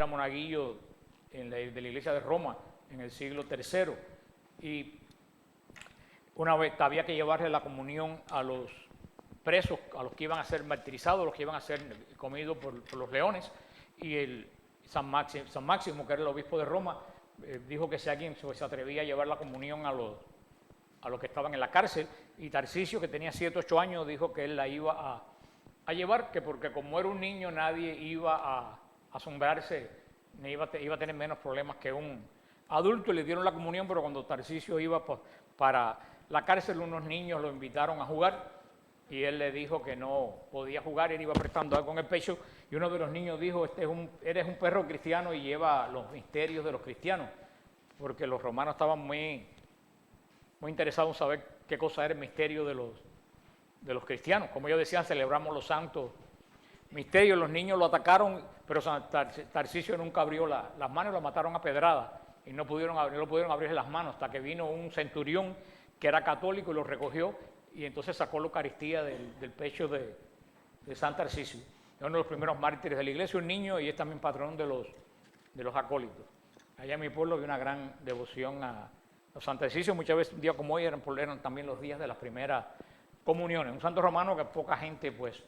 era monaguillo de la iglesia de Roma en el siglo III, y una vez había que llevarle la comunión a los presos, a los que iban a ser martirizados, los que iban a ser comidos por los leones, y el San Máximo, que era el obispo de Roma, dijo que si alguien se atrevía a llevar la comunión a los que estaban en la cárcel, y Tarcisio, que tenía 7 o 8 años, dijo que él la iba a llevar, que porque como era un niño nadie iba a asombrarse, ni iba a tener menos problemas que un adulto, y le dieron la comunión. Pero cuando Tarcisio iba para la cárcel, unos niños lo invitaron a jugar, y él le dijo que no podía jugar, él iba apretando algo en el pecho, y uno de los niños dijo: eres un perro cristiano y lleva los misterios de los cristianos, porque los romanos estaban muy interesados en saber qué cosa era el misterio de los cristianos. Como ellos decían, celebramos los santos misterios. Los niños lo atacaron, pero Tarcisio nunca abrió las manos, lo mataron a pedradas, y no lo pudieron abrir las manos, hasta que vino un centurión que era católico y lo recogió, y entonces sacó la Eucaristía del pecho de San Tarcisio. Es uno de los primeros mártires de la iglesia, un niño, y es también patrón de los acólitos. Allá en mi pueblo había una gran devoción a San Tarcisio. Muchas veces un día como hoy eran también los días de las primeras comuniones. Un santo romano que poca gente pues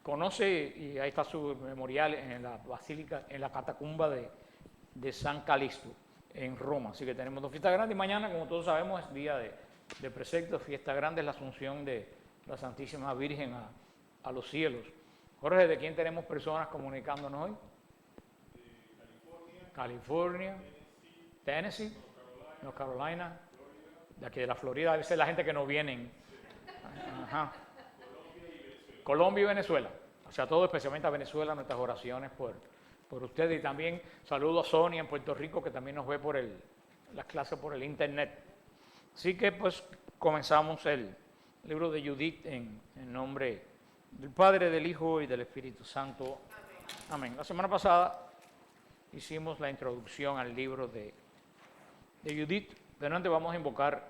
conoce, y ahí está su memorial en la basílica, en la catacumba de San Calixto en Roma. Así que tenemos 2 fiestas grandes, y mañana, como todos sabemos, es día de precepto. Fiesta grande es la Asunción de la Santísima Virgen a los cielos. Jorge, ¿de quién tenemos personas comunicándonos hoy? California, Tennessee, North Carolina, de aquí de la Florida. A veces la gente que no vienen. Ajá. Colombia y Venezuela. O sea, todo, especialmente a Venezuela, nuestras oraciones por ustedes. Y también saludo a Sonia en Puerto Rico, que también nos ve por las clases por el internet. Así que pues comenzamos el libro de Judith en nombre del Padre, del Hijo y del Espíritu Santo. Amén. La semana pasada hicimos la introducción al libro de Judith. De nuevo vamos a invocar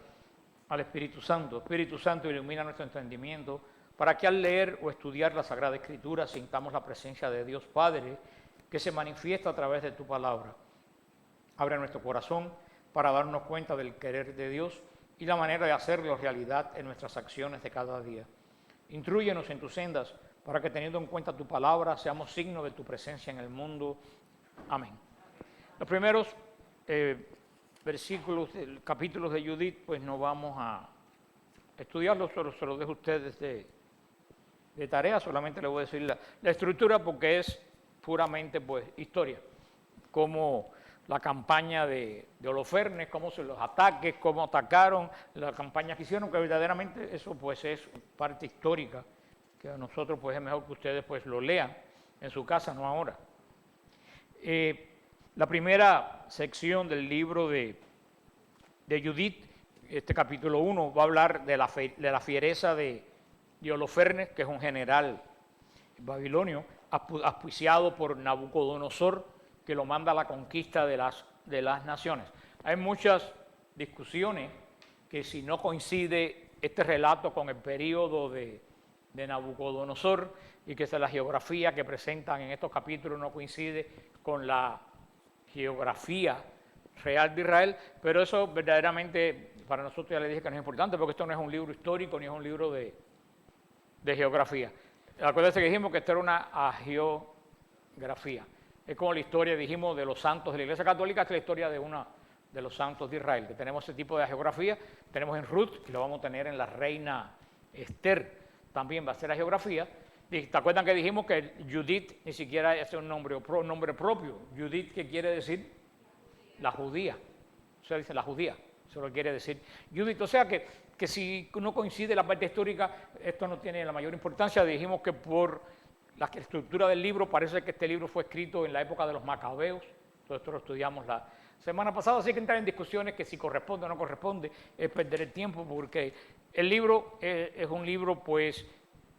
al Espíritu Santo. Espíritu Santo, ilumina nuestro entendimiento, para que al leer o estudiar la Sagrada Escritura sintamos la presencia de Dios Padre, que se manifiesta a través de tu palabra. Abre nuestro corazón para darnos cuenta del querer de Dios y la manera de hacerlo realidad en nuestras acciones de cada día. Intrúyenos en tus sendas, para que, teniendo en cuenta tu palabra, seamos signo de tu presencia en el mundo. Amén. Los primeros versículos, capítulos de Judith, pues no vamos a estudiarlos, solo se los dejo a ustedes de tarea. Solamente les voy a decir la estructura, porque es puramente pues historia, como la campaña de Holofernes, cómo se los ataques, cómo atacaron, la campaña que hicieron, que verdaderamente eso pues es parte histórica, que a nosotros pues es mejor que ustedes pues lo lean en su casa, no ahora. La primera sección del libro de Judith, este capítulo 1, va a hablar de la fiereza de Holofernes, que es un general babilonio, auspiciado por Nabucodonosor, que lo manda a la conquista de las naciones. Hay muchas discusiones que si no coincide este relato con el periodo de Nabucodonosor, y que la geografía que presentan en estos capítulos no coincide con la geografía real de Israel, pero eso verdaderamente para nosotros, ya les dije que no es importante, porque esto no es un libro histórico ni es un libro de geografía. Acuérdense que dijimos que esto era una hagiografía. Es como la historia, dijimos, de los santos de la Iglesia Católica. Esta es la historia de los santos de Israel, que tenemos ese tipo de geografía. Tenemos en Ruth, y lo vamos a tener en la reina Esther, también va a ser la geografía. ¿Te acuerdan que dijimos que Judith ni siquiera es un nombre propio? Judith, ¿qué quiere decir? La judía. O sea, dice la judía, eso lo quiere decir Judith. O sea que si no coincide la parte histórica, esto no tiene la mayor importancia. Dijimos que por la estructura del libro, parece que este libro fue escrito en la época de los macabeos. Todo esto lo estudiamos la semana pasada, así que entrar en discusiones que si corresponde o no corresponde es perder el tiempo, porque el libro es un libro pues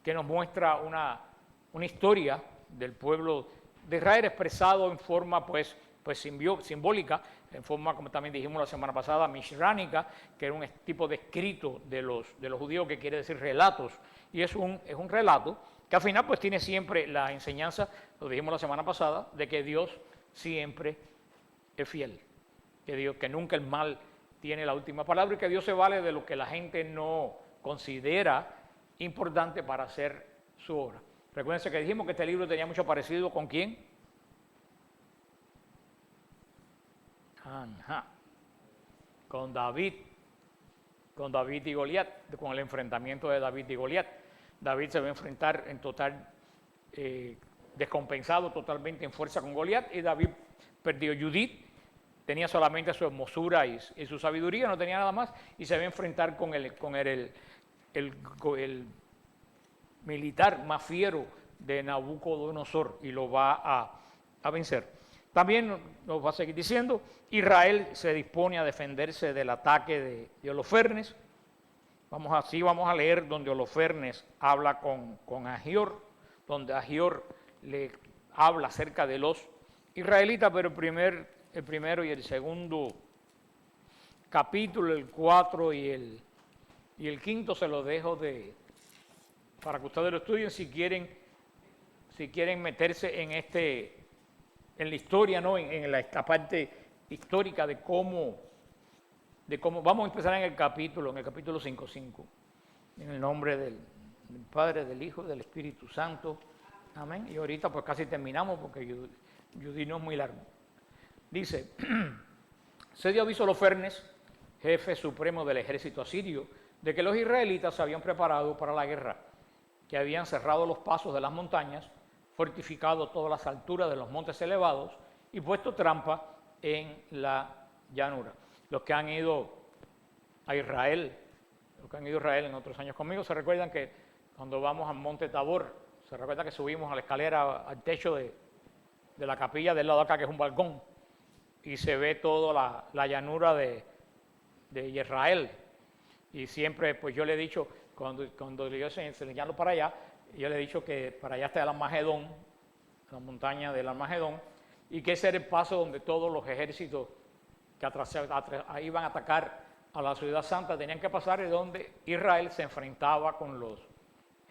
que nos muestra una historia del pueblo de Israel, expresado en forma pues simbólica, en forma, como también dijimos la semana pasada, mishránica, que era un tipo de escrito de los judíos, que quiere decir relatos, y es un relato que al final pues tiene siempre la enseñanza, lo dijimos la semana pasada, de que Dios siempre es fiel. Que nunca el mal tiene la última palabra y que Dios se vale de lo que la gente no considera importante para hacer su obra. Recuérdense que dijimos que este libro tenía mucho parecido con ¿quién? Con David y Goliat, con el enfrentamiento de David y Goliat. David se va a enfrentar en total descompensado totalmente en fuerza con Goliat, y David perdió. Judith tenía solamente su hermosura y su sabiduría, no tenía nada más, y se va a enfrentar con el militar más fiero de Nabucodonosor y lo va a vencer. También nos va a seguir diciendo, Israel se dispone a defenderse del ataque de Holofernes. Vamos a leer donde Holofernes habla con Agior, donde Agior le habla acerca de los israelitas, pero el primero y el segundo capítulo, el 4 y el quinto se los dejo para que ustedes lo estudien si quieren meterse en la historia, ¿no? en esta parte histórica de cómo vamos a empezar en el capítulo 5:5. En el nombre del Padre, del Hijo, del Espíritu Santo. Amén. Y ahorita pues casi terminamos porque Judí no es muy largo. Dice, se dio aviso a Holofernes, jefe supremo del ejército asirio, de que los israelitas se habían preparado para la guerra, que habían cerrado los pasos de las montañas, fortificado todas las alturas de los montes elevados y puesto trampa en la llanura. Los que han ido a Israel, en otros años conmigo, se recuerdan que cuando vamos al monte Tabor, se recuerda que subimos a la escalera al techo de la capilla del lado de acá, que es un balcón, y se ve toda la llanura de Israel. Y siempre, pues yo le he dicho, cuando yo se señalo para allá, yo le he dicho que para allá está el Armagedón, la montaña del Armagedón, y que ese era el paso donde todos los ejércitos que iban a atacar a la ciudad santa tenían que pasar, y donde Israel se enfrentaba con los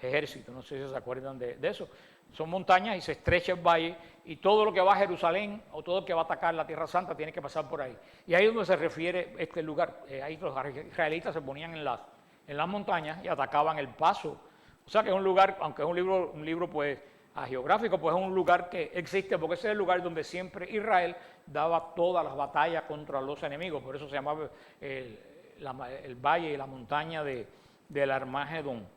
ejércitos. No sé si se acuerdan de eso. Son montañas y se estrecha el valle, y todo lo que va a Jerusalén o todo lo que va a atacar la Tierra Santa tiene que pasar por ahí. Y ahí es donde se refiere este lugar. Ahí los israelitas se ponían en las montañas y atacaban el paso. O sea que es un lugar, aunque es un libro pues geográfico, pues es un lugar que existe, porque ese es el lugar donde siempre Israel daba todas las batallas contra los enemigos. Por eso se llamaba el valle y la montaña del Armagedón.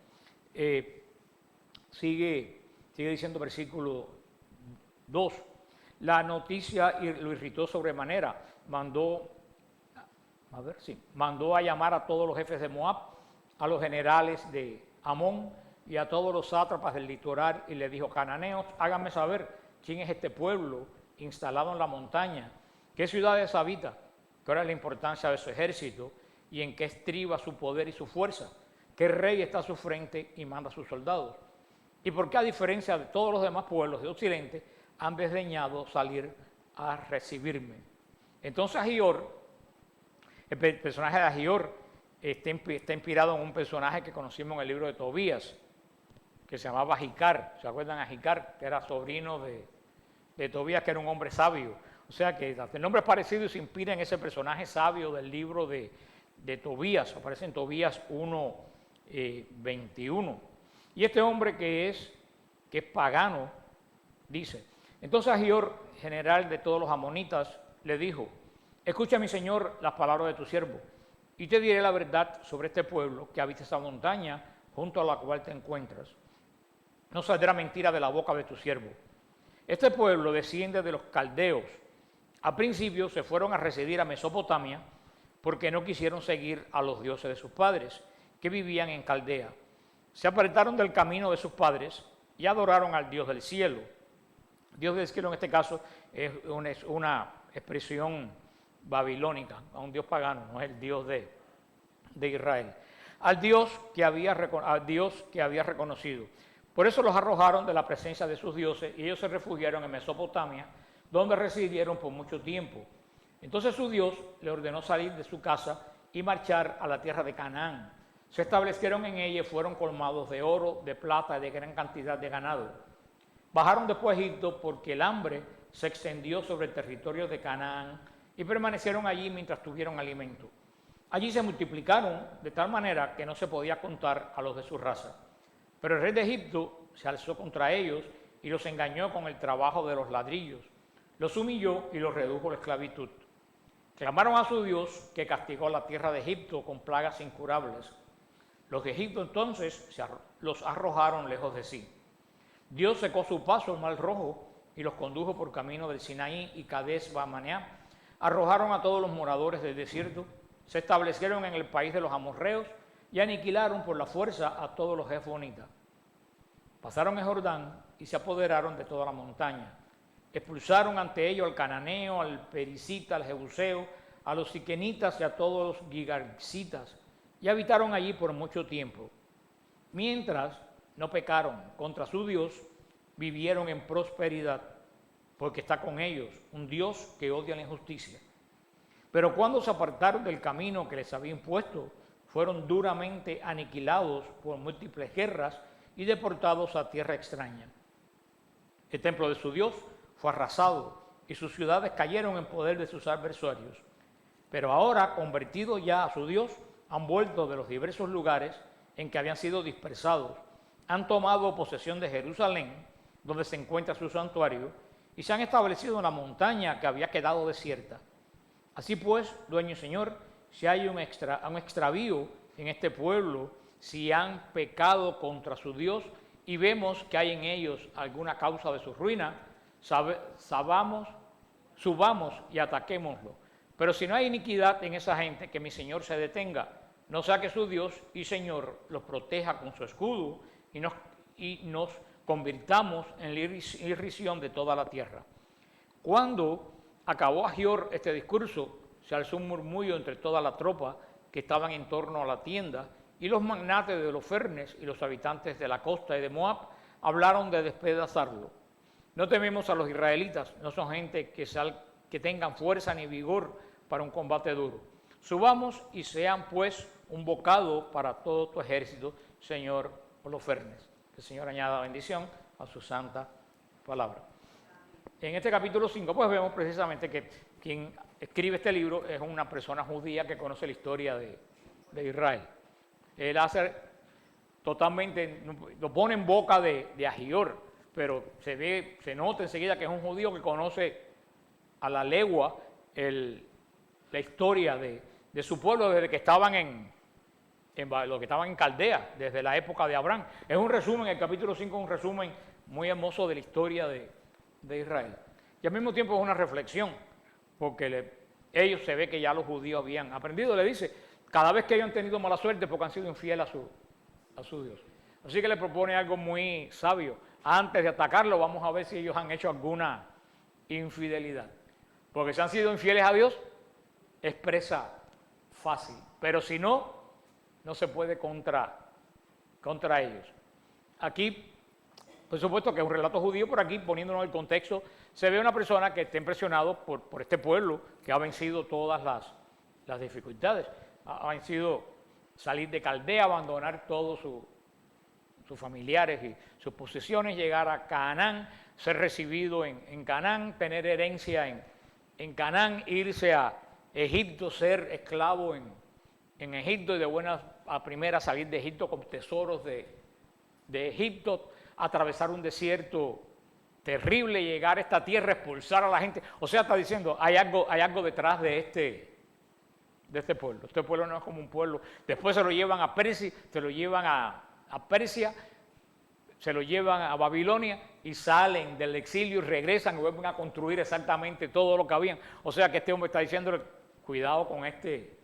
Sigue diciendo versículo 2. La noticia lo irritó sobremanera. Mandó a llamar a todos los jefes de Moab, a los generales de Amón y a todos los sátrapas del litoral, y le dijo: cananeos, háganme saber quién es este pueblo instalado en la montaña, qué ciudades habita, cuál es la importancia de su ejército y en qué estriba su poder y su fuerza, qué rey está a su frente y manda a sus soldados, y por qué, a diferencia de todos los demás pueblos de Occidente, han desdeñado salir a recibirme. Entonces Agior, el personaje de Agior, está inspirado en un personaje que conocimos en el libro de Tobías, que se llamaba Ajicar. ¿Se acuerdan? Ajicar, que era sobrino de Tobías, que era un hombre sabio. O sea que el nombre es parecido y se inspira en ese personaje sabio del libro de Tobías. Aparece en Tobías 1:21. Y este hombre que es pagano, dice: entonces Agior, general de todos los amonitas, le dijo: escucha, mi señor, las palabras de tu siervo, y te diré la verdad sobre este pueblo que habita esta montaña junto a la cual te encuentras. No saldrá mentira de la boca de tu siervo. Este pueblo desciende de los caldeos. Al principio se fueron a residir a Mesopotamia porque no quisieron seguir a los dioses de sus padres, que vivían en Caldea. Se apartaron del camino de sus padres y adoraron al Dios del cielo. Dios del cielo en este caso es una expresión babilónica, a un Dios pagano, no es el Dios de Israel. Al Dios que había reconocido. Por eso los arrojaron de la presencia de sus dioses y ellos se refugiaron en Mesopotamia, donde residieron por mucho tiempo. Entonces su Dios le ordenó salir de su casa y marchar a la tierra de Canaán. Se establecieron en ella y fueron colmados de oro, de plata y de gran cantidad de ganado. Bajaron después a Egipto porque el hambre se extendió sobre el territorio de Canaán y permanecieron allí mientras tuvieron alimento. Allí se multiplicaron de tal manera que no se podía contar a los de su raza. Pero el rey de Egipto se alzó contra ellos y los engañó con el trabajo de los ladrillos. Los humilló y los redujo a la esclavitud. Clamaron a su Dios, que castigó la tierra de Egipto con plagas incurables. Los de Egipto entonces los arrojaron lejos de sí. Dios secó su paso al Mar Rojo y los condujo por camino del Sinaí y Cades Barnea. Arrojaron a todos los moradores del desierto, se establecieron en el país de los amorreos y aniquilaron por la fuerza a todos los hesbonitas. Pasaron el Jordán y se apoderaron de toda la montaña. Expulsaron ante ellos al cananeo, al pericita, al jebuseo, a los siquenitas y a todos los gigarxitas, y habitaron allí por mucho tiempo. Mientras no pecaron contra su Dios, vivieron en prosperidad, porque está con ellos un Dios que odia la injusticia. Pero cuando se apartaron del camino que les había impuesto, fueron duramente aniquilados por múltiples guerras y deportados a tierra extraña. El templo de su Dios fue arrasado y sus ciudades cayeron en poder de sus adversarios. Pero ahora, convertidos ya a su Dios, han vuelto de los diversos lugares en que habían sido dispersados, han tomado posesión de Jerusalén, donde se encuentra su santuario, y se han establecido en la montaña que había quedado desierta. Así pues, dueño y señor, si hay un extravío en este pueblo, si han pecado contra su Dios y vemos que hay en ellos alguna causa de su ruina, subamos y ataquémoslo. Pero si no hay iniquidad en esa gente, que mi Señor se detenga, no sea que su Dios y Señor los proteja con su escudo y nos convirtamos en la irrisión de toda la tierra. Cuando acabó Ahior este discurso, se alzó un murmullo entre toda la tropa que estaban en torno a la tienda, y los magnates de los Fernes y los habitantes de la costa y de Moab hablaron de despedazarlo. No tememos a los israelitas, no son gente que tengan fuerza ni vigor para un combate duro. Subamos y sean pues un bocado para todo tu ejército, Señor, por los Fernes. Que el Señor añada bendición a su santa palabra. En este capítulo 5, pues vemos precisamente que quien escribe este libro es una persona judía que conoce la historia de Israel. Él hace totalmente, lo pone en boca de Ahior, pero se nota enseguida que es un judío que conoce a la legua la historia de su pueblo desde que estaban lo que estaban en Caldea, desde la época de Abraham. Es un resumen, el capítulo 5 es un resumen muy hermoso de la historia de Israel. Y al mismo tiempo es una reflexión, porque ellos se ve que ya los judíos habían aprendido. Le dice, cada vez que ellos han tenido mala suerte porque han sido infieles a su Dios. Así que le propone algo muy sabio. Antes de atacarlo, vamos a ver si ellos han hecho alguna infidelidad. Porque si han sido infieles a Dios, es presa fácil. Pero si no, no se puede contra ellos. Aquí, por supuesto que es un relato judío, por aquí, poniéndonos el contexto, se ve una persona que está impresionado por este pueblo que ha vencido todas las dificultades. Ha vencido salir de Caldea, abandonar todos sus familiares y sus posesiones, llegar a Canaán, ser recibido en Canaán, tener herencia en Canaán, irse a Egipto, ser esclavo en Egipto y de buenas a primeras salir de Egipto con tesoros de Egipto, atravesar un desierto terrible, llegar a esta tierra, expulsar a la gente. O sea, está diciendo, hay algo detrás de este pueblo. Este pueblo no es como un pueblo. Después se lo llevan a Persia, se lo llevan a Persia, se lo llevan a Babilonia y salen del exilio y regresan y vuelven a construir exactamente todo lo que habían. O sea que este hombre está diciéndole, cuidado con este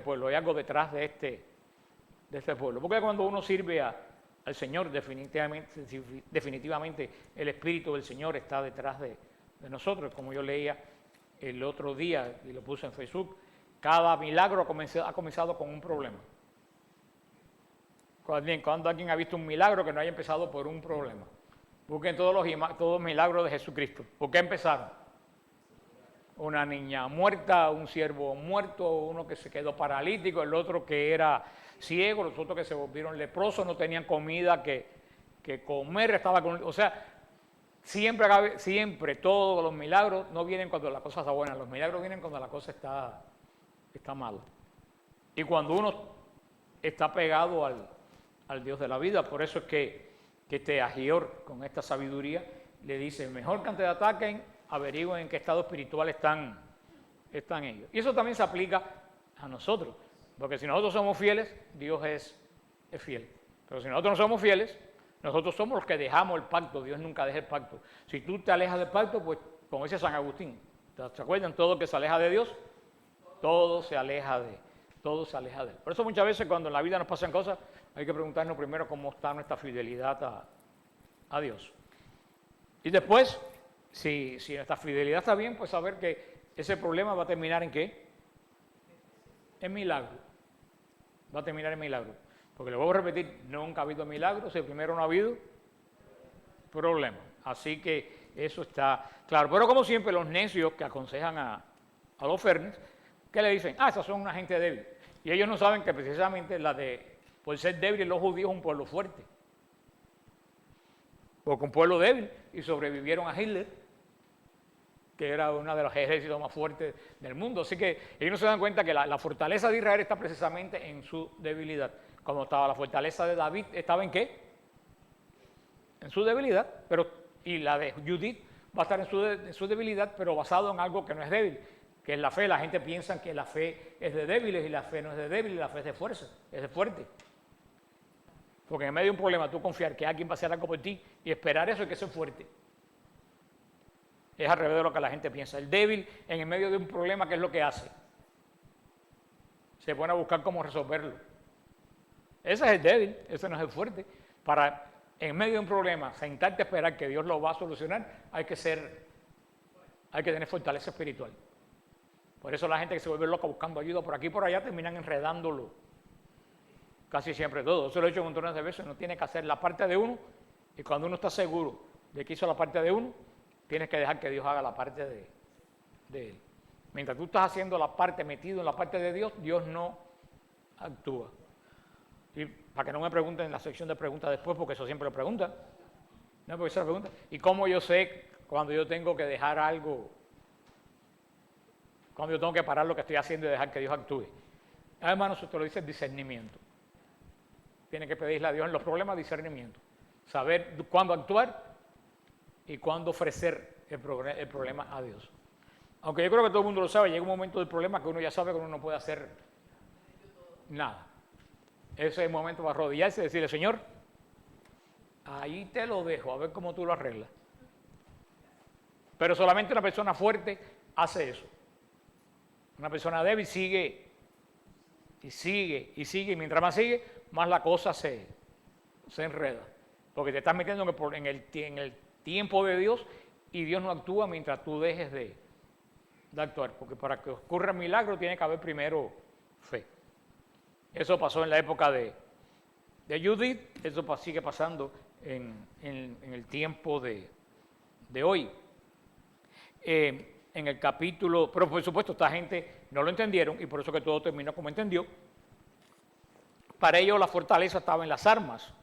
pueblo, hay algo detrás de este pueblo. Porque cuando uno sirve al Señor, definitivamente el Espíritu del Señor está detrás de nosotros. Como yo leía el otro día y lo puse en Facebook, cada milagro ha comenzado con un problema. Cuando alguien ha visto un milagro que no haya empezado por un problema. Busquen todos los milagros de Jesucristo. ¿Por qué empezaron? Una niña muerta, un siervo muerto, uno que se quedó paralítico, el otro que era ciego, los otros que se volvieron leprosos, no tenían comida que comer, o sea, siempre todos los milagros no vienen cuando la cosa está buena, los milagros vienen cuando la cosa está mala. Y cuando uno está pegado al Dios de la vida, por eso es que este Agior, con esta sabiduría, le dice, mejor que antes de ataquen, averigüen en qué estado espiritual están ellos. Y eso también se aplica a nosotros, porque si nosotros somos fieles, Dios es fiel. Pero si nosotros no somos fieles, nosotros somos los que dejamos el pacto, Dios nunca deja el pacto. Si tú te alejas del pacto, pues como dice San Agustín, ¿se acuerdan? Todo que se aleja de Dios, todo se aleja de él. Por eso muchas veces cuando en la vida nos pasan cosas, hay que preguntarnos primero cómo está nuestra fidelidad a Dios. Y después, si nuestra fidelidad está bien, pues saber que ese problema va a terminar en ¿qué? En milagro. Va a terminar en milagro. Porque le vuelvo a repetir, nunca ha habido milagros, si primero no ha habido problema. Así que eso está claro. Pero como siempre, los necios que aconsejan a los fernes, ¿qué le dicen? Esas son una gente débil. Y ellos no saben que precisamente por ser débiles los judíos es un pueblo fuerte. Porque un pueblo débil y sobrevivieron a Hitler, que era uno de los ejércitos más fuertes del mundo. Así que ellos no se dan cuenta que la fortaleza de Israel está precisamente en su debilidad. Como estaba la fortaleza de David, ¿estaba en qué? En su debilidad, y la de Judith va a estar en su debilidad, pero basado en algo que no es débil, que es la fe. La gente piensa que la fe es de débiles y la fe no es de débiles, la fe es de fuerza, es de fuerte. Porque en medio de un problema tú confiar que alguien va a hacer algo por ti y esperar eso es que ser fuerte. Es al revés de lo que la gente piensa. El débil en el medio de un problema, ¿qué es lo que hace? Se pone a buscar cómo resolverlo. Ese es el débil, ese no es el fuerte. Para, en medio de un problema, sentarte a esperar que Dios lo va a solucionar, hay que tener fortaleza espiritual. Por eso la gente que se vuelve loca buscando ayuda por aquí y por allá terminan enredándolo. Casi siempre todo. Eso lo he hecho montones de veces. Uno tiene que hacer la parte de uno y cuando uno está seguro de que hizo la parte de uno, tienes que dejar que Dios haga la parte de él. Mientras tú estás haciendo la parte, metido en la parte de Dios, Dios no actúa. Y para que no me pregunten en la sección de preguntas después, porque eso siempre lo preguntan. No, porque eso lo preguntan. ¿Y cómo yo sé cuando yo tengo que dejar algo? Cuando yo tengo que parar lo que estoy haciendo y dejar que Dios actúe. Hermano, eso te lo dice el discernimiento. Tiene que pedirle a Dios en los problemas discernimiento. Saber cuándo actuar y cuándo ofrecer el problema a Dios. Aunque yo creo que todo el mundo lo sabe, llega un momento del problema que uno ya sabe que uno no puede hacer nada. Ese es el momento para arrodillarse y decirle, Señor, ahí te lo dejo, a ver cómo tú lo arreglas. Pero solamente una persona fuerte hace eso. Una persona débil sigue, y mientras más sigue, más la cosa se enreda. Porque te estás metiendo en el tiempo de Dios y Dios no actúa mientras tú dejes de actuar. Porque para que ocurra el milagro tiene que haber primero fe. Eso pasó en la época de Judith, eso sigue pasando en el tiempo de hoy. En el capítulo, pero por supuesto esta gente no lo entendieron y por eso que todo terminó como entendió. Para ellos la fortaleza estaba en las armas.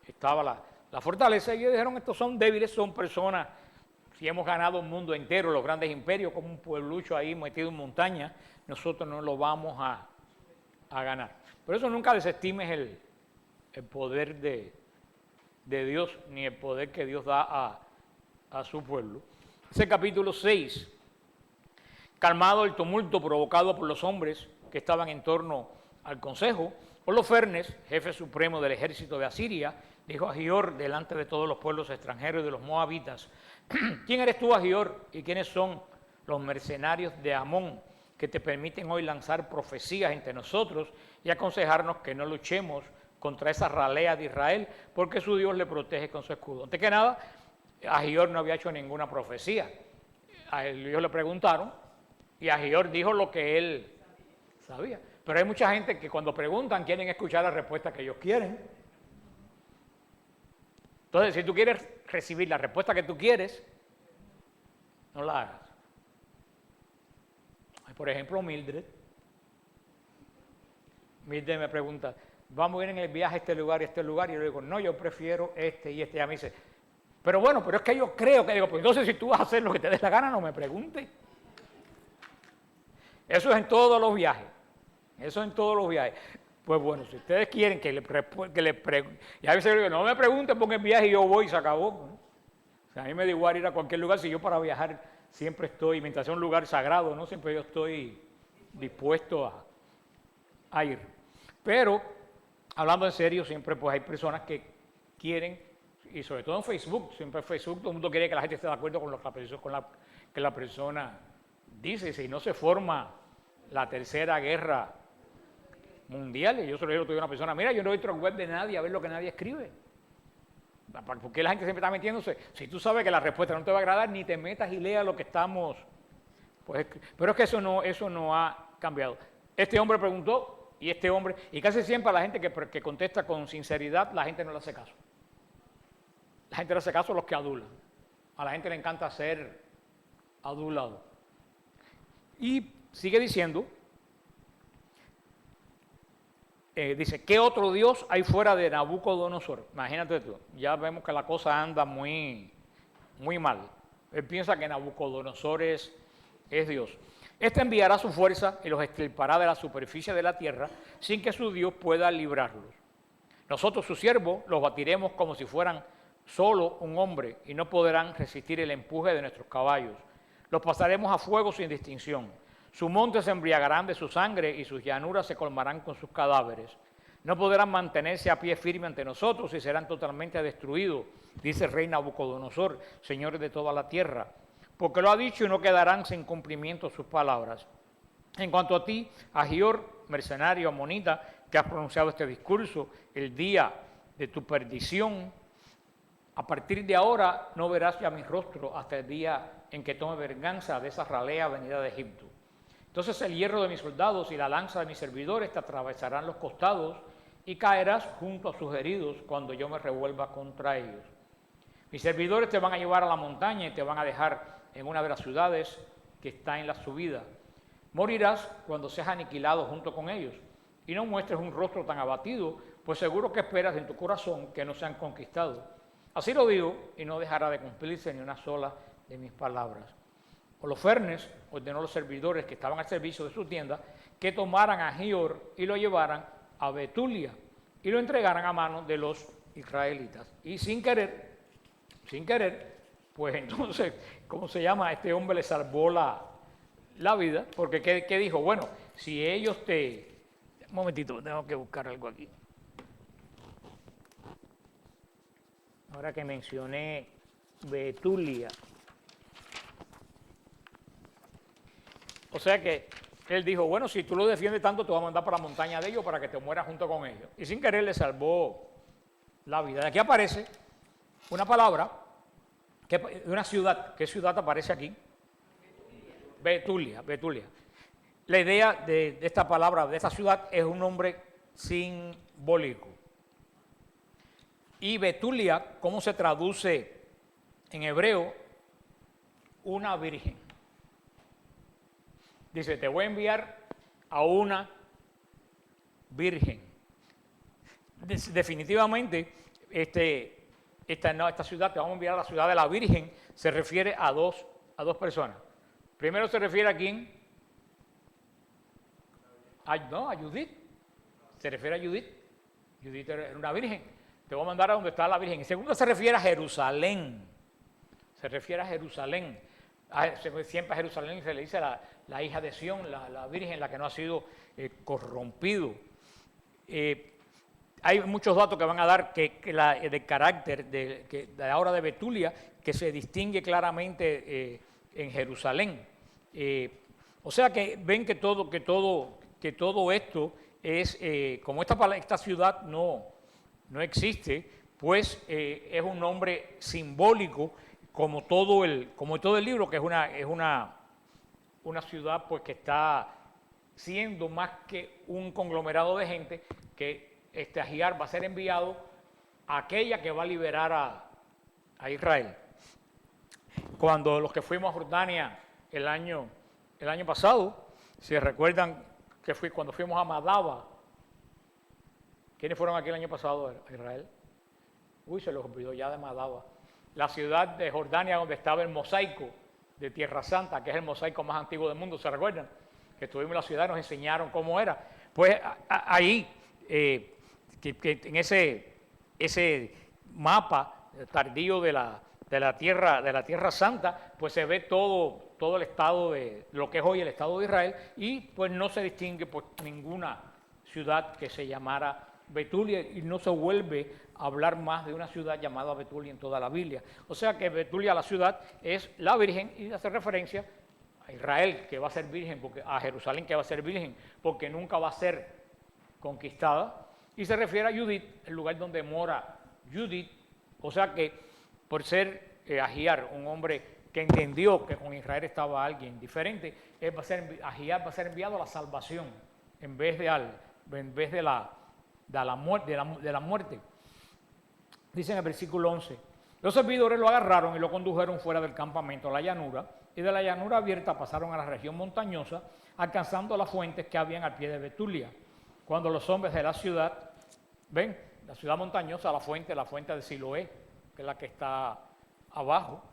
Estaba la fortaleza y ellos dijeron, estos son débiles, son personas, si hemos ganado un mundo entero, los grandes imperios, como un pueblucho ahí metido en montaña, nosotros no lo vamos a ganar. Por eso nunca desestimes el poder de Dios, ni el poder que Dios da a su pueblo. Ese capítulo 6, calmado el tumulto provocado por los hombres que estaban en torno al consejo, Holofernes, jefe supremo del ejército de Asiria, dijo a Agior delante de todos los pueblos extranjeros y de los moabitas, ¿quién eres tú, Agior, y quiénes son los mercenarios de Amón que te permiten hoy lanzar profecías entre nosotros y aconsejarnos que no luchemos contra esa ralea de Israel, porque su Dios le protege con su escudo? Antes que nada, Agior no había hecho ninguna profecía. A ellos le preguntaron y Agior dijo lo que él sabía. Pero hay mucha gente que cuando preguntan quieren escuchar la respuesta que ellos quieren. Entonces, si tú quieres recibir la respuesta que tú quieres, no la hagas. Por ejemplo, Mildred me pregunta, ¿vamos a ir en el viaje a este lugar y a este lugar? Y yo le digo, no, yo prefiero este y este. Y ella me dice, Pero bueno, pero es que yo creo que, digo, pues entonces si tú vas a hacer lo que te dé la gana, no me preguntes. Eso es en todos los viajes. Eso en todos los viajes. Pues bueno, si ustedes quieren que le pregunten, y a veces digo, no me pregunten porque el viaje yo voy y se acabó. ¿No? O sea, a mí me da igual ir a cualquier lugar, si yo para viajar siempre estoy, mientras sea un lugar sagrado, ¿no? Siempre yo estoy dispuesto a ir. Pero, hablando en serio, siempre pues hay personas que quieren, y sobre todo en Facebook, siempre en Facebook todo el mundo quiere que la gente esté de acuerdo con lo que la persona dice, si no se forma la tercera guerra mundial, y yo se lo digo a una persona, mira, yo no entro al web de nadie a ver lo que nadie escribe. ¿Por qué la gente siempre está metiéndose? Si tú sabes que la respuesta no te va a agradar, ni te metas y leas lo que estamos... Pues, pero es que eso no ha cambiado. Este hombre preguntó, y este hombre, y casi siempre a la gente que contesta con sinceridad, la gente no le hace caso. La gente le hace caso a los que adulan. A la gente le encanta ser adulado. Y sigue diciendo, dice, ¿qué otro Dios hay fuera de Nabucodonosor? Imagínate tú, ya vemos que la cosa anda muy, muy mal. Él piensa que Nabucodonosor es Dios. Este enviará su fuerza y los extirpará de la superficie de la tierra sin que su Dios pueda librarlos. Nosotros, sus siervos, los batiremos como si fueran solo un hombre y no podrán resistir el empuje de nuestros caballos. Los pasaremos a fuego sin distinción. Sus montes se embriagarán de su sangre y sus llanuras se colmarán con sus cadáveres. No podrán mantenerse a pie firme ante nosotros y serán totalmente destruidos, dice el rey Nabucodonosor, señor de toda la tierra, porque lo ha dicho y no quedarán sin cumplimiento sus palabras. En cuanto a ti, Agior, mercenario amonita, que has pronunciado este discurso, el día de tu perdición, a partir de ahora no verás ya mi rostro hasta el día en que tome venganza de esa ralea venida de Egipto. Entonces el hierro de mis soldados y la lanza de mis servidores te atravesarán los costados y caerás junto a sus heridos cuando yo me revuelva contra ellos. Mis servidores te van a llevar a la montaña y te van a dejar en una de las ciudades que está en la subida. Morirás cuando seas aniquilado junto con ellos y no muestres un rostro tan abatido, pues seguro que esperas en tu corazón que no sean conquistados. Así lo digo y no dejará de cumplirse ni una sola de mis palabras. Holofernes ordenó a los servidores que estaban al servicio de su tienda que tomaran a Agior y lo llevaran a Betulia y lo entregaran a manos de los israelitas. Y sin querer, pues entonces, ¿cómo se llama? Este hombre le salvó la vida, porque ¿qué dijo? Bueno, si ellos te... Un momentito, tengo que buscar algo aquí. Ahora que mencioné Betulia. O sea que él dijo, bueno, si tú lo defiendes tanto, te voy a mandar para la montaña de ellos para que te mueras junto con ellos. Y sin querer le salvó la vida. De aquí aparece una palabra, de una ciudad. ¿Qué ciudad aparece aquí? Betulia. La idea de esta palabra, de esta ciudad, es un nombre simbólico. Y Betulia, ¿cómo se traduce en hebreo? Una virgen. Dice, te voy a enviar a una virgen. Definitivamente, esta ciudad, te vamos a enviar a la ciudad de la Virgen, se refiere a dos personas. Primero se refiere a quién? A Judith. Se refiere a Judith. Judith era una virgen. Te voy a mandar a donde está la Virgen. Y segundo se refiere a Jerusalén. Siempre a Jerusalén se le dice la hija de Sión, la Virgen, la que no ha sido corrompido. Hay muchos datos que van a dar del carácter de ahora de Betulia, que se distingue claramente en Jerusalén. O sea que ven que todo esto es, como esta ciudad no existe, pues es un nombre simbólico, como todo el libro, que es una ciudad pues que está siendo más que un conglomerado de gente, que Agiar va a ser enviado a aquella que va a liberar a Israel. Cuando los que fuimos a Jordania el año pasado, si recuerdan que cuando fuimos a Madaba, ¿quiénes fueron aquí el año pasado a Israel? Uy, se los olvidó ya de Madaba. la ciudad de Jordania donde estaba el mosaico de Tierra Santa, que es el mosaico más antiguo del mundo, ¿se recuerdan? Que estuvimos en la ciudad y nos enseñaron cómo era. Pues ahí, que en ese mapa tardío de la Tierra Santa, pues se ve todo el estado de lo que es hoy el Estado de Israel, y pues no se distingue pues ninguna ciudad que se llamara Betulia, y no se vuelve a hablar más de una ciudad llamada Betulia en toda la Biblia. O sea que Betulia, la ciudad, es la Virgen, y hace referencia a Israel, que va a ser virgen, a Jerusalén, que va a ser virgen, porque nunca va a ser conquistada, y se refiere a Judith, el lugar donde mora Judith. O sea que por ser Ahiar, un hombre que entendió que con Israel estaba alguien diferente, Ahiar va a ser enviado a la salvación en vez de la muerte. Dice en el versículo 11, los servidores lo agarraron y lo condujeron fuera del campamento a la llanura, y de la llanura abierta pasaron a la región montañosa, alcanzando las fuentes que habían al pie de Betulia. Cuando los hombres de la ciudad, ven, la ciudad montañosa, la fuente de Siloé, que es la que está abajo,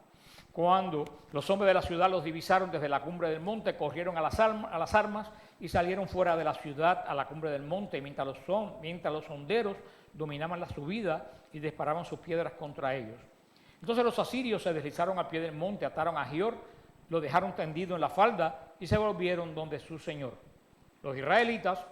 cuando los hombres de la ciudad los divisaron desde la cumbre del monte, corrieron a las armas y salieron fuera de la ciudad a la cumbre del monte, mientras los honderos dominaban la subida y disparaban sus piedras contra ellos. Entonces los asirios se deslizaron al pie del monte, ataron a Ahior, lo dejaron tendido en la falda y se volvieron donde su señor. Los israelitas,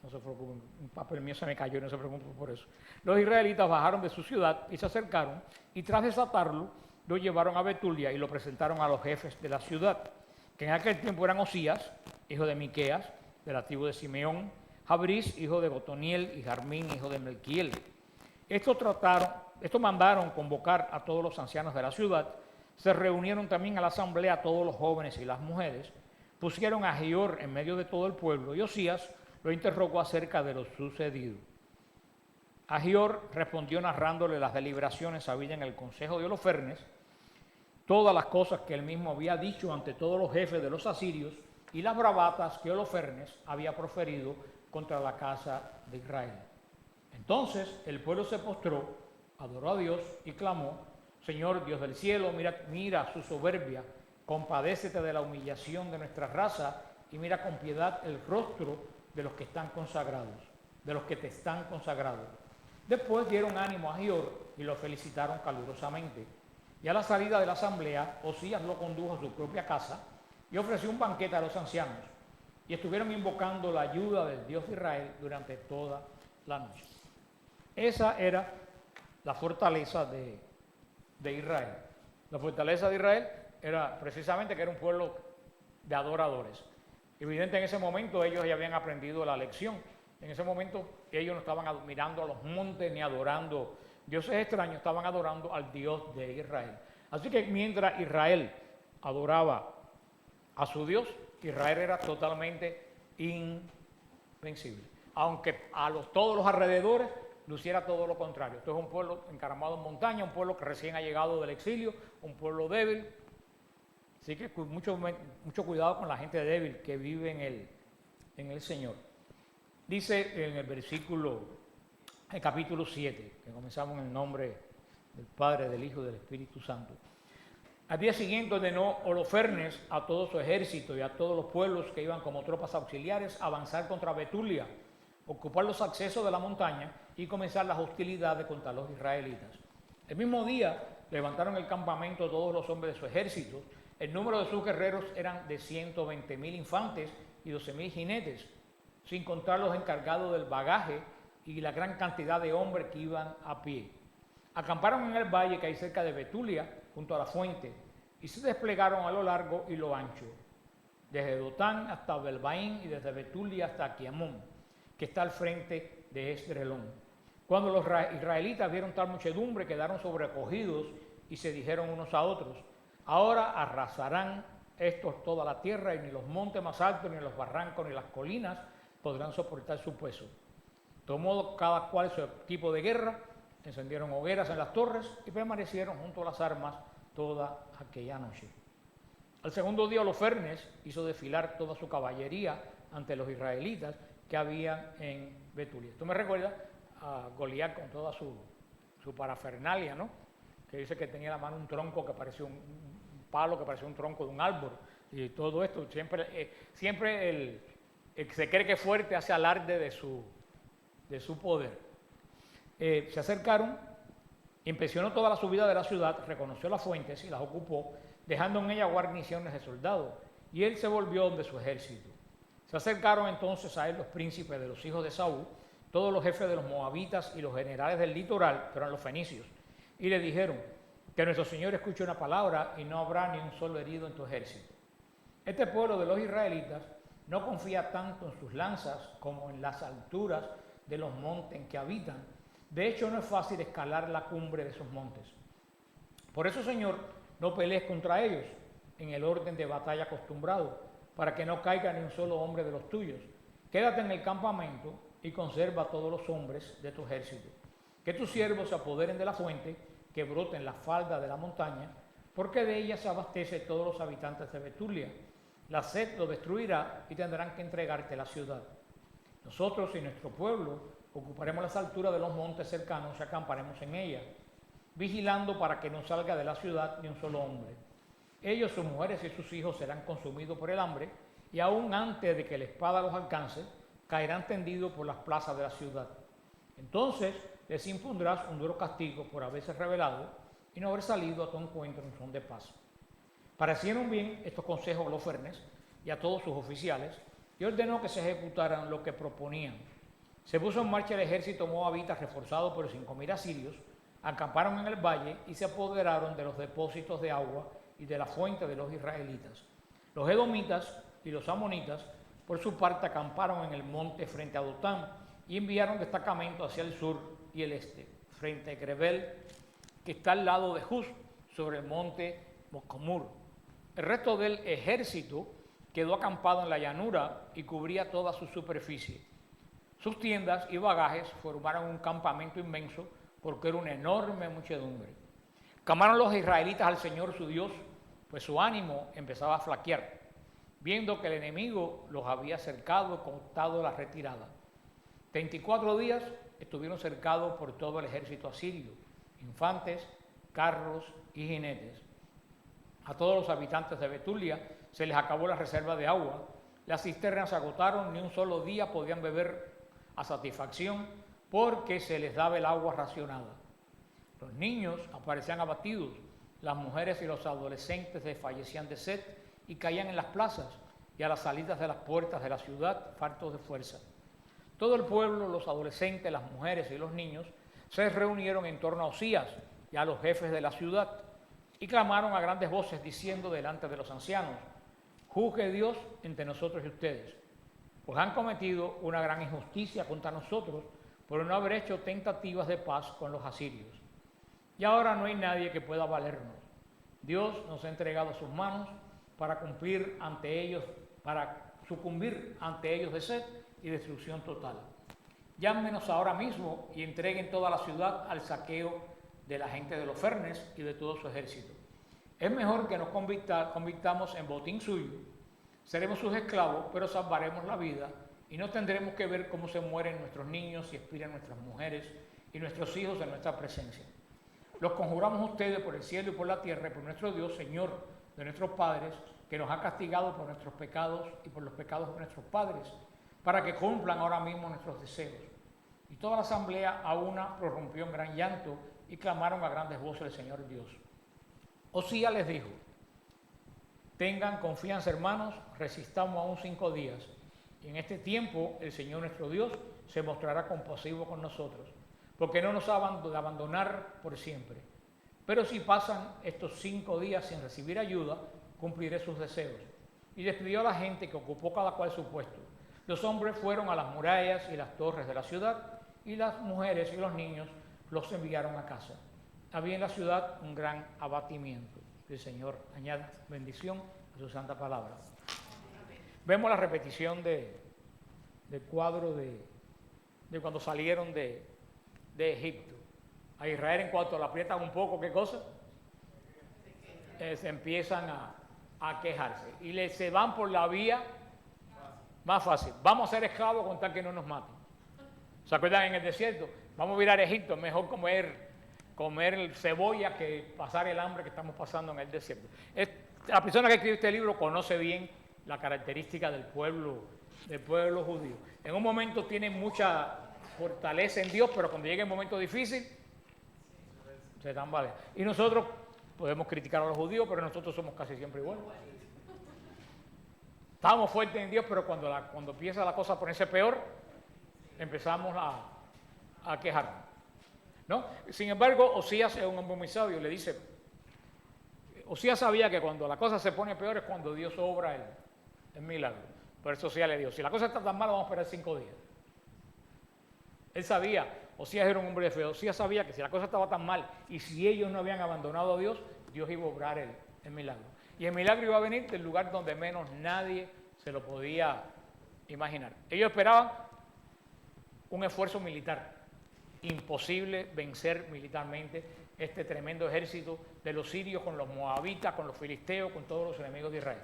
no se preocupen, un papel mío se me cayó y no se preocupen por eso. Los israelitas bajaron de su ciudad y se acercaron, y tras desatarlo, lo llevaron a Betulia y lo presentaron a los jefes de la ciudad, que en aquel tiempo eran Osías, hijo de Miqueas, de la tribu de Simeón, Jabris, hijo de Gotoniel, y Jarmín, hijo de Melquiel. Estos mandaron convocar a todos los ancianos de la ciudad. Se reunieron también a la asamblea todos los jóvenes y las mujeres, pusieron a Ahior en medio de todo el pueblo, y Osías lo interrogó acerca de lo sucedido. Ahior respondió narrándole las deliberaciones habidas en el consejo de Holofernes, todas las cosas que él mismo había dicho ante todos los jefes de los asirios, y las bravatas que Holofernes había proferido contra la casa de Israel. Entonces el pueblo se postró, adoró a Dios y clamó: Señor Dios del cielo, mira su soberbia, compadécete de la humillación de nuestra raza, y mira con piedad el rostro de los que están consagrados, de los que te están consagrados. Después dieron ánimo a Ahior y lo felicitaron calurosamente. Y a la salida de la asamblea, Osías lo condujo a su propia casa y ofreció un banquete a los ancianos. Y estuvieron invocando la ayuda del Dios de Israel durante toda la noche. Esa era la fortaleza de Israel. La fortaleza de Israel era precisamente que era un pueblo de adoradores. Evidente, en ese momento ellos ya habían aprendido la lección. En ese momento ellos no estaban mirando a los montes ni adorando dioses extraños, estaban adorando al Dios de Israel. Así que mientras Israel adoraba a su Dios, Israel era totalmente invencible. Aunque todos los alrededores luciera todo lo contrario. Esto es un pueblo encaramado en montaña, un pueblo que recién ha llegado del exilio, un pueblo débil. Así que mucho cuidado con la gente débil que vive en el Señor. Dice en el capítulo 7, que comenzamos en el nombre del Padre, del Hijo y del Espíritu Santo. Al día siguiente ordenó Holofernes a todo su ejército y a todos los pueblos que iban como tropas auxiliares a avanzar contra Betulia, ocupar los accesos de la montaña y comenzar las hostilidades contra los israelitas. El mismo día levantaron el campamento todos los hombres de su ejército. El número de sus guerreros eran de 120,000 infantes y 12,000 jinetes, sin contar los encargados del bagaje y la gran cantidad de hombres que iban a pie. Acamparon en el valle que hay cerca de Betulia, junto a la fuente, y se desplegaron a lo largo y lo ancho, desde Dotán hasta Belbaín y desde Betulia hasta Aquiamón, que está al frente de Esdrelón. Cuando los israelitas vieron tal muchedumbre, quedaron sobrecogidos y se dijeron unos a otros: ahora arrasarán estos toda la tierra, y ni los montes más altos, ni los barrancos, ni las colinas podrán soportar su peso. De todo modo, cada cual su equipo de guerra, encendieron hogueras en las torres y permanecieron junto a las armas toda aquella noche. Al segundo día, Holofernes hizo desfilar toda su caballería ante los israelitas que había en Betulia. Esto me recuerda a Goliat con toda su parafernalia, ¿no? que dice que tenía en la mano un tronco que parecía un palo, que parecía un tronco de un árbol, y todo esto, siempre el que se cree que es fuerte hace alarde de su poder. Se acercaron, inspeccionó toda la subida de la ciudad, reconoció las fuentes y las ocupó, dejando en ella guarniciones de soldados, y él se volvió donde su ejército. Se acercaron entonces a él los príncipes de los hijos de Saúl, todos los jefes de los moabitas y los generales del litoral, que eran los fenicios, y le dijeron: que nuestro Señor escuche una palabra y no habrá ni un solo herido en tu ejército. Este pueblo de los israelitas no confía tanto en sus lanzas como en las alturas de los montes en que habitan. De hecho, no es fácil escalar la cumbre de esos montes. Por eso, Señor, no pelees contra ellos en el orden de batalla acostumbrado, para que no caiga ni un solo hombre de los tuyos. Quédate en el campamento y conserva a todos los hombres de tu ejército. Que tus siervos se apoderen de la fuente que brota en la falda de la montaña, porque de ella se abastece todos los habitantes de Betulia. La sed lo destruirá y tendrán que entregarte la ciudad. Nosotros y nuestro pueblo ocuparemos las alturas de los montes cercanos y acamparemos en ella, vigilando para que no salga de la ciudad ni un solo hombre. Ellos, sus mujeres y sus hijos serán consumidos por el hambre, y aún antes de que la espada los alcance, caerán tendidos por las plazas de la ciudad. Entonces les impondrás un duro castigo por haberse rebelado y no haber salido a tu encuentro en son de paz. Parecieron bien estos consejos a Holofernes y a todos sus oficiales, y ordenó que se ejecutaran lo que proponían. Se puso en marcha el ejército moabita reforzado por 5.000 asirios, acamparon en el valle y se apoderaron de los depósitos de agua y de la fuente de los israelitas. Los edomitas y los amonitas, por su parte, acamparon en el monte frente a Dotán y enviaron destacamentos hacia el sur y el este, frente a Grebel, que está al lado de Juz, sobre el monte Mocomur. El resto del ejército quedó acampado en la llanura y cubría toda su superficie. Sus tiendas y bagajes formaron un campamento inmenso, porque era una enorme muchedumbre. Clamaron los israelitas al Señor su Dios, pues su ánimo empezaba a flaquear, viendo que el enemigo los había cercado y cortado la retirada. 24 días estuvieron cercados por todo el ejército asirio, infantes, carros y jinetes. A todos los habitantes de Betulia se les acabó la reserva de agua, las cisternas se agotaron, ni un solo día podían beber a satisfacción, porque se les daba el agua racionada. Los niños aparecían abatidos, las mujeres y los adolescentes desfallecían de sed y caían en las plazas y a las salidas de las puertas de la ciudad, faltos de fuerza. Todo el pueblo, los adolescentes, las mujeres y los niños, se reunieron en torno a Osías y a los jefes de la ciudad y clamaron a grandes voces diciendo delante de los ancianos: juzgue Dios entre nosotros y ustedes, pues han cometido una gran injusticia contra nosotros por no haber hecho tentativas de paz con los asirios. Y ahora no hay nadie que pueda valernos. Dios nos ha entregado a sus manos para sucumbir ante ellos de sed y destrucción total. Llámenos ahora mismo y entreguen toda la ciudad al saqueo de la gente de Holofernes y de todo su ejército. Es mejor que nos convirtamos en botín suyo. Seremos sus esclavos, pero salvaremos la vida y no tendremos que ver cómo se mueren nuestros niños y expiran nuestras mujeres y nuestros hijos en nuestra presencia. Los conjuramos a ustedes por el cielo y por la tierra y por nuestro Dios, Señor de nuestros padres, que nos ha castigado por nuestros pecados y por los pecados de nuestros padres, para que cumplan ahora mismo nuestros deseos. Y toda la asamblea a una prorrumpió en gran llanto y clamaron a grandes voces al Señor Dios. Osías les dijo: tengan confianza, hermanos, resistamos aún 5 días. Y en este tiempo el Señor nuestro Dios se mostrará compasivo con nosotros, porque no nos ha de abandonar por siempre. Pero si pasan estos 5 días sin recibir ayuda, cumpliré sus deseos. Y despidió a la gente, que ocupó cada cual su puesto. Los hombres fueron a las murallas y las torres de la ciudad, y las mujeres y los niños los enviaron a casa. Había en la ciudad un gran abatimiento. El Señor añada bendición a su santa palabra. Vemos la repetición del cuadro de cuando salieron de Egipto. A Israel, en cuanto la aprietan un poco, ¿qué cosa? Se empiezan a quejarse y se van por la vía más fácil. Vamos a ser esclavos con tal que no nos maten. ¿Se acuerdan en el desierto? Vamos a ir a Egipto, es mejor comer comer cebolla que pasar el hambre que estamos pasando en el desierto. La persona que escribe este libro conoce bien la característica del pueblo judío. En un momento tiene mucha fortaleza en Dios, pero cuando llega el momento difícil, se tambalean. Y nosotros podemos criticar a los judíos, pero nosotros somos casi siempre iguales. Estamos fuertes en Dios, pero cuando empieza la cosa a ponerse peor, empezamos a quejarnos, ¿no? Sin embargo, Osías es un hombre muy sabio, le dice, Osías sabía que cuando la cosa se pone peor es cuando Dios obra el milagro. Por eso Osías le dijo, si la cosa está tan mala, vamos a esperar 5 días. Él sabía, Osías era un hombre de fe, Osías sabía que si la cosa estaba tan mal y si ellos no habían abandonado a Dios, Dios iba a obrar el milagro. Y el milagro iba a venir del lugar donde menos nadie se lo podía imaginar. Ellos esperaban un esfuerzo militar. Imposible vencer militarmente este tremendo ejército de los sirios con los moabitas, con los filisteos, con todos los enemigos de Israel.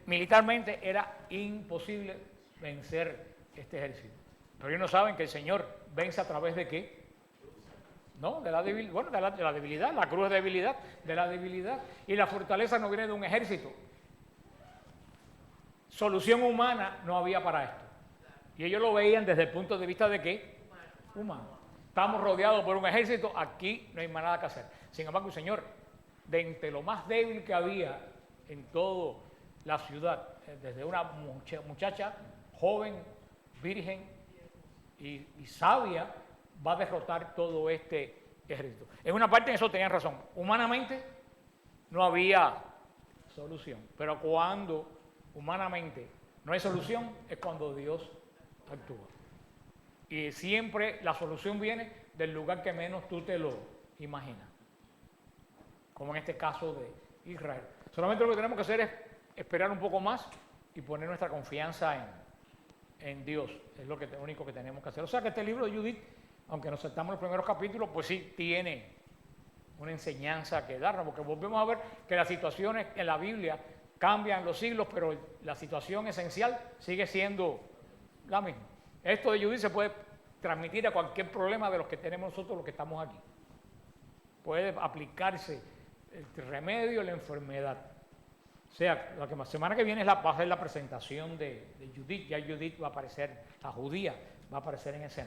Militarmente era imposible vencer este ejército. Pero ellos no saben que el Señor vence a través de qué. ¿No? De la debilidad, la cruz de debilidad, de la debilidad. Y la fortaleza no viene de un ejército. Solución humana no había para esto. Y ellos lo veían desde el punto de vista de qué. Humano. Estamos rodeados por un ejército, aquí no hay más nada que hacer. Sin embargo, el Señor, de entre lo más débil que había en toda la ciudad, desde una muchacha joven, virgen y sabia, va a derrotar todo este ejército. En una parte en eso tenían razón. Humanamente no había solución. Pero cuando humanamente no hay solución, es cuando Dios actúa. Y siempre la solución viene del lugar que menos tú te lo imaginas. Como en este caso de Israel. Solamente lo que tenemos que hacer es esperar un poco más y poner nuestra confianza en Dios. Es lo único que tenemos que hacer. O sea que este libro de Judith, aunque nos saltamos los primeros capítulos, pues sí tiene una enseñanza que darnos, porque volvemos a ver que las situaciones en la Biblia cambian los siglos, pero la situación esencial sigue siendo la misma. Esto de Judith se puede transmitir a cualquier problema de los que tenemos nosotros, los que estamos aquí. Puede aplicarse el remedio, la enfermedad. O sea, la semana que viene va a ser la presentación de Judith. Ya Judith va a aparecer, la judía va a aparecer en escena.